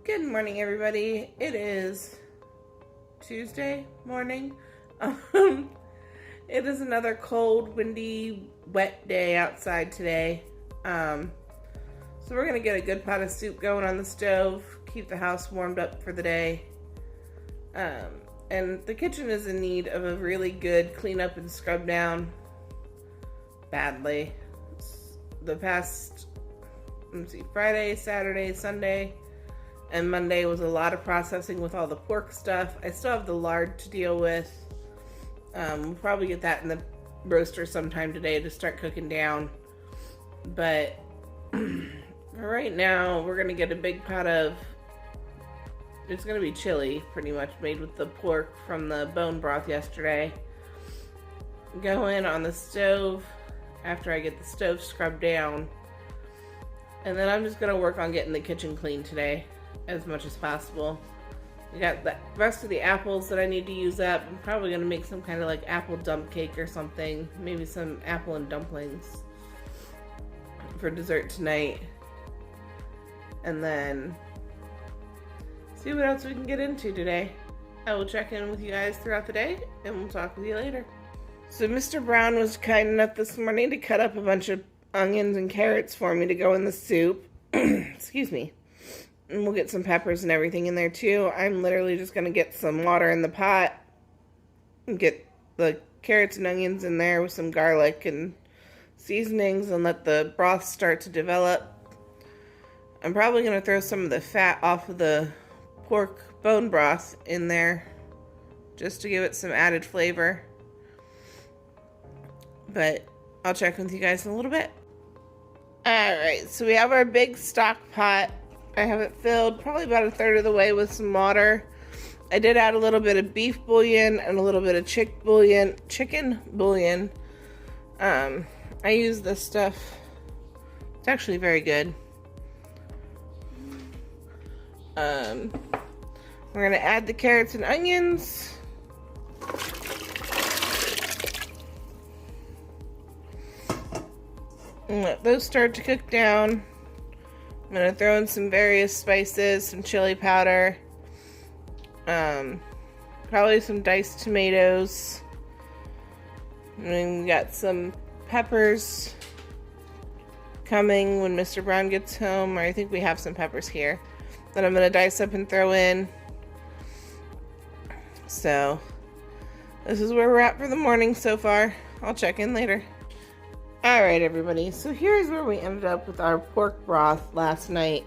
Good morning, everybody. It is Tuesday morning. It is another cold, windy, wet day outside today. So we're gonna get a good pot of soup going on the stove, keep the house warmed up for the day. And the kitchen is in need of a really good cleanup and scrub down badly. The past, Friday, Saturday, Sunday, and Monday was a lot of processing with all the pork stuff. I still have the lard to deal with. We'll probably get that in the roaster sometime today to start cooking down. But right now, we're going to get a big pot of, it's going to be chili, pretty much, made with the pork from the bone broth yesterday. Go in on the stove after I get the stove scrubbed down. And then I'm just going to work on getting the kitchen clean today as much as possible. I got the rest of the apples that I need to use up. I'm probably going to make some kind of like apple dump cake or something. Maybe some apple and dumplings for dessert tonight. And then see what else we can get into today. I will check in with you guys throughout the day and we'll talk with you later. So Mr. Brown was kind enough this morning to cut up a bunch of onions and carrots for me to go in the soup. Excuse me. And we'll get some peppers and everything in there too. I'm literally just going to get some water in the pot and get the carrots and onions in there with some garlic and seasonings and let the broth start to develop. I'm probably going to throw some of the fat off of the pork bone broth in there just to give it some added flavor. But I'll check with you guys in a little bit. Alright, so we have our big stock pot. I have it filled probably about a third of the way with some water. I did add a little bit of beef bouillon and a little bit of chicken bouillon. I use this stuff. It's actually very good. We're going to add the carrots and onions. And let those start to cook down. I'm going to throw in some various spices, some chili powder, probably some diced tomatoes, and then we got some peppers coming when Mr. Brown gets home, or I think we have some peppers here that I'm going to dice up and throw in. So this is where we're at for the morning so far. I'll check in later. Alright everybody, so here's where we ended up with our pork broth last night.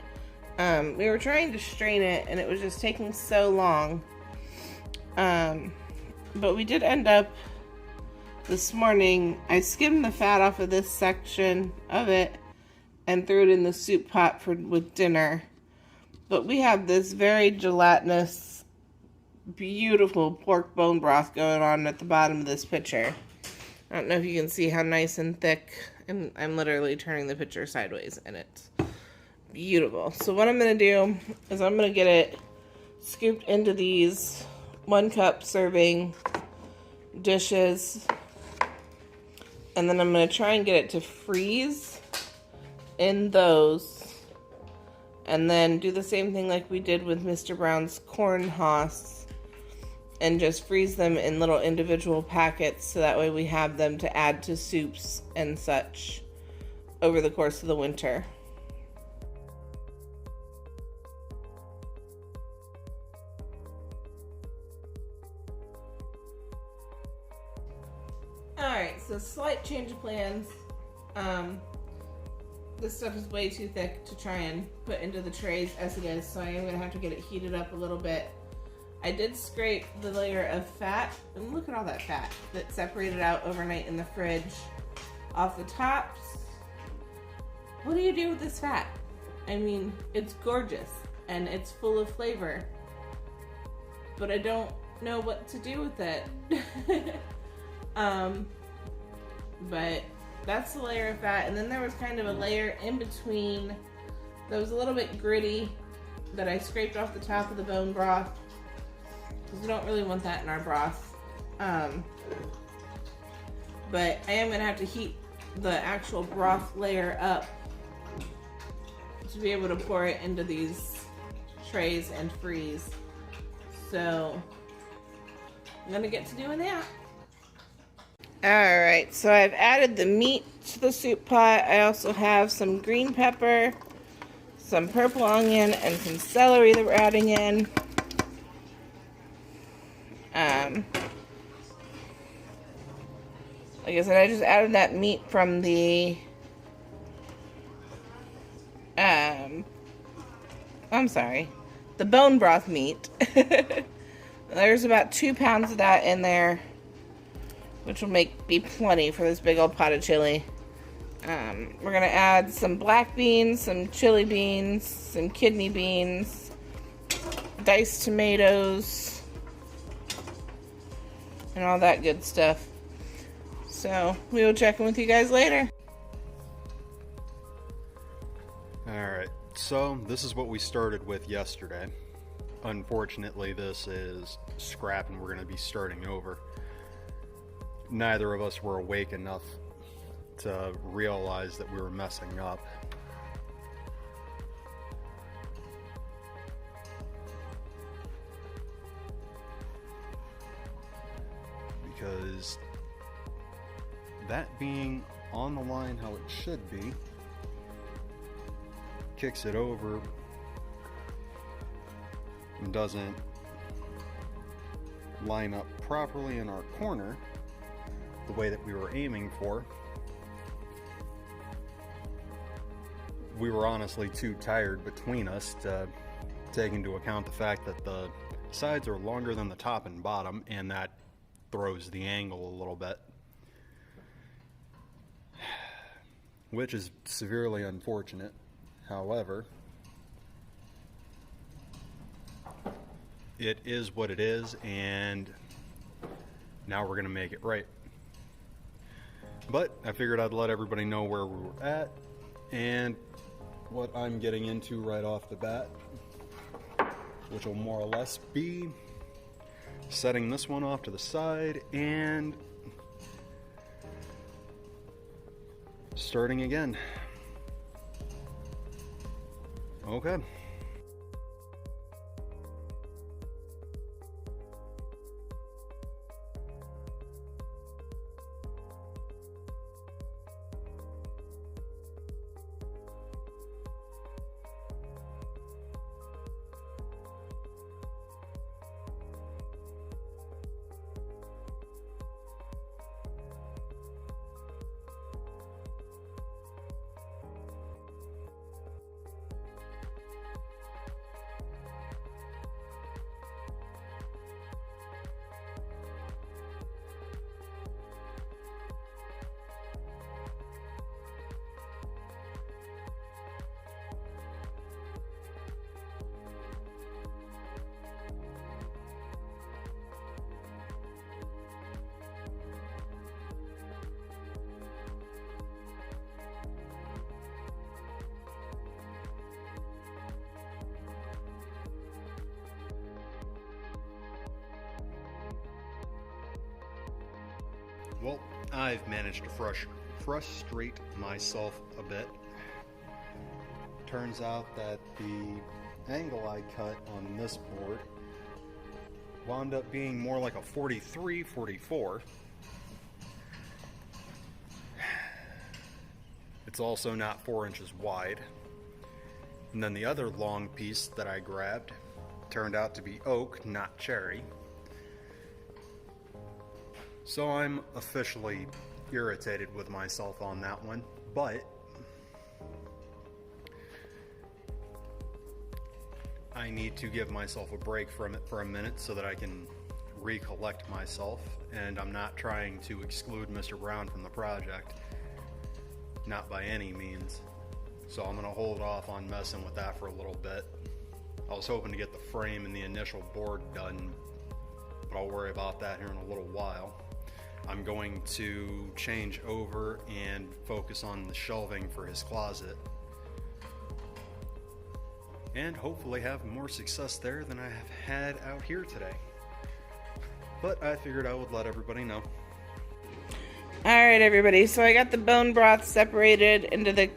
We were trying to strain it and it was just taking so long. But we did end up this morning, I skimmed the fat off of this section of it and threw it in the soup pot with dinner. But we have this very gelatinous, beautiful pork bone broth going on at the bottom of this pitcher. I don't know if you can see how nice and thick, and I'm literally turning the picture sideways, and it's beautiful. So what I'm going to do is I'm going to get it scooped into these 1 cup serving dishes, and then I'm going to try and get it to freeze in those, and then do the same thing like we did with Mr. Brown's corn husk, and just freeze them in little individual packets so that way we have them to add to soups and such over the course of the winter. Alright, so slight change of plans. This stuff is way too thick to try and put into the trays as it is, so I am going to have to get it heated up a little bit. I did scrape the layer of fat, and look at all that fat that separated out overnight in the fridge off the tops. What do you do with this fat? I mean, it's gorgeous and it's full of flavor, but I don't know what to do with it. But that's the layer of fat, and then there was kind of a layer in between that was a little bit gritty that I scraped off the top of the bone broth. Because we don't really want that in our broth. But I am going to have to heat the actual broth layer up to be able to pour it into these trays and freeze. So I'm gonna get to doing that. Alright, so I've added the meat to the soup pot. I also have some green pepper, some purple onion, and some celery that we're adding in. Like I said, I just added that meat from the the bone broth meat. There's about 2 pounds of that in there, which will be plenty for this big old pot of chili. We're gonna add some black beans, some chili beans, some kidney beans, diced tomatoes, and all that good stuff. So we will check in with you guys later. Alright, so this is what we started with yesterday. Unfortunately, this is scrap and we're going to be starting over. Neither of us were awake enough to realize that we were messing up. Because that being on the line how it should be kicks it over and doesn't line up properly in our corner the way that we were aiming for. We were honestly too tired between us to take into account the fact that the sides are longer than the top and bottom, and that throws the angle a little bit, which is severely unfortunate. However, it is what it is, and now we're going to make it right. But I figured I'd let everybody know where we were at and what I'm getting into right off the bat, which will more or less be setting this one off to the side and starting again. Okay. Well, I've managed to frustrate myself a bit. Turns out that the angle I cut on this board wound up being more like a 43, 44. It's also not 4 inches wide. And then the other long piece that I grabbed turned out to be oak, not cherry. So I'm officially irritated with myself on that one, but I need to give myself a break from it for a minute so that I can recollect myself, and I'm not trying to exclude Mr. Brown from the project, not by any means. So I'm going to hold off on messing with that for a little bit. I was hoping to get the frame and the initial board done, but I'll worry about that here in a little while. I'm going to change over and focus on the shelving for his closet, and hopefully have more success there than I have had out here today. But I figured I would let everybody know. Alright everybody, so I got the bone broth separated into the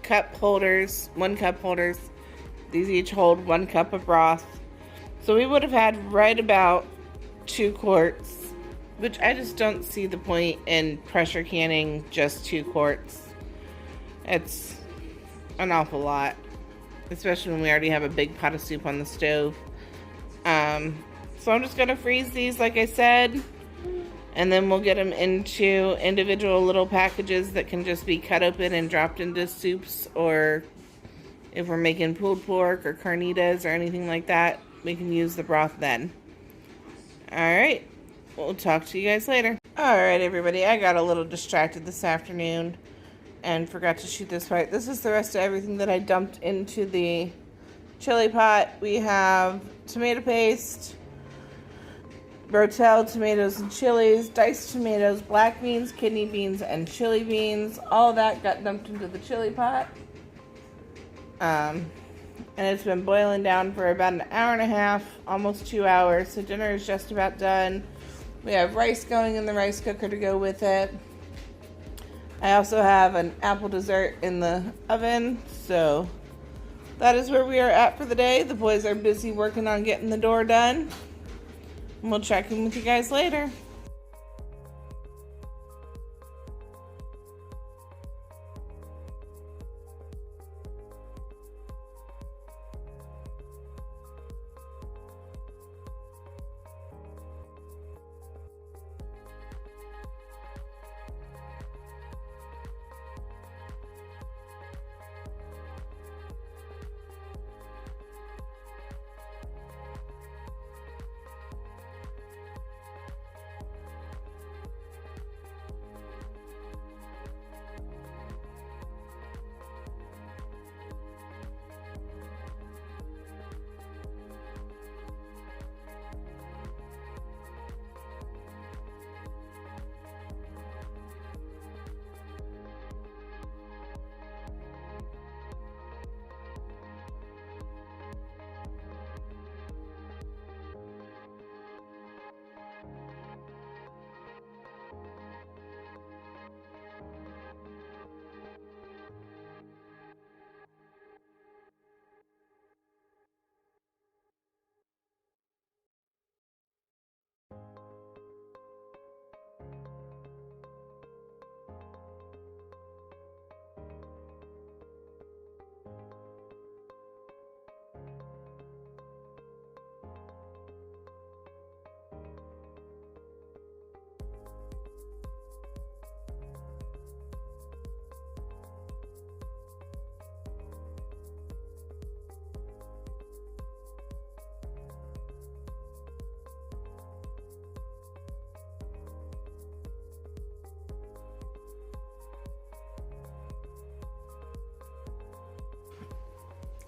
cup holders, 1 cup holders, These each hold 1 cup of broth. So we would have had right about 2 quarts, which I just don't see the point in pressure canning just 2 quarts. It's an awful lot, especially when we already have a big pot of soup on the stove. So I'm just going to freeze these like I said, and then we'll get them into individual little packages that can just be cut open and dropped into soups, or if we're making pulled pork or carnitas or anything like that, we can use the broth then. Alright, we'll talk to you guys later. Alright everybody, I got a little distracted this afternoon and forgot to shoot this part. This is the rest of everything that I dumped into the chili pot. We have tomato paste, Rotel tomatoes and chilies, diced tomatoes, black beans, kidney beans, and chili beans. All that got dumped into the chili pot. And it's been boiling down for about an hour and a half, almost 2 hours. So dinner is just about done. We have rice going in the rice cooker to go with it. I also have an apple dessert in the oven. So that is where we are at for the day. The boys are busy working on getting the door done. And we'll check in with you guys later.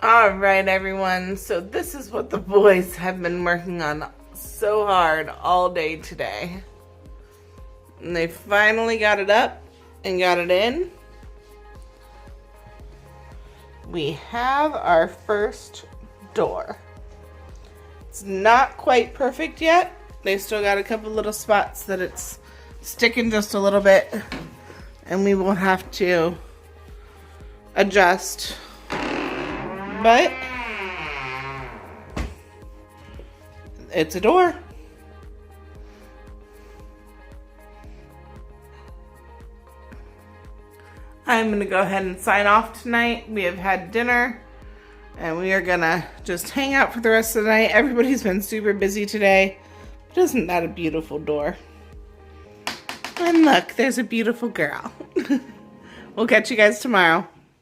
Alright everyone, so this is what the boys have been working on so hard all day today. And they finally got it up and got it in. We have our first door. It's not quite perfect yet. They've still got a couple little spots that it's sticking just a little bit, and we will have to adjust. But it's a door. I'm going to go ahead and sign off tonight. We have had dinner and we are going to just hang out for the rest of the night. Everybody's been super busy today. But isn't that a beautiful door? And look, there's a beautiful girl. We'll catch you guys tomorrow.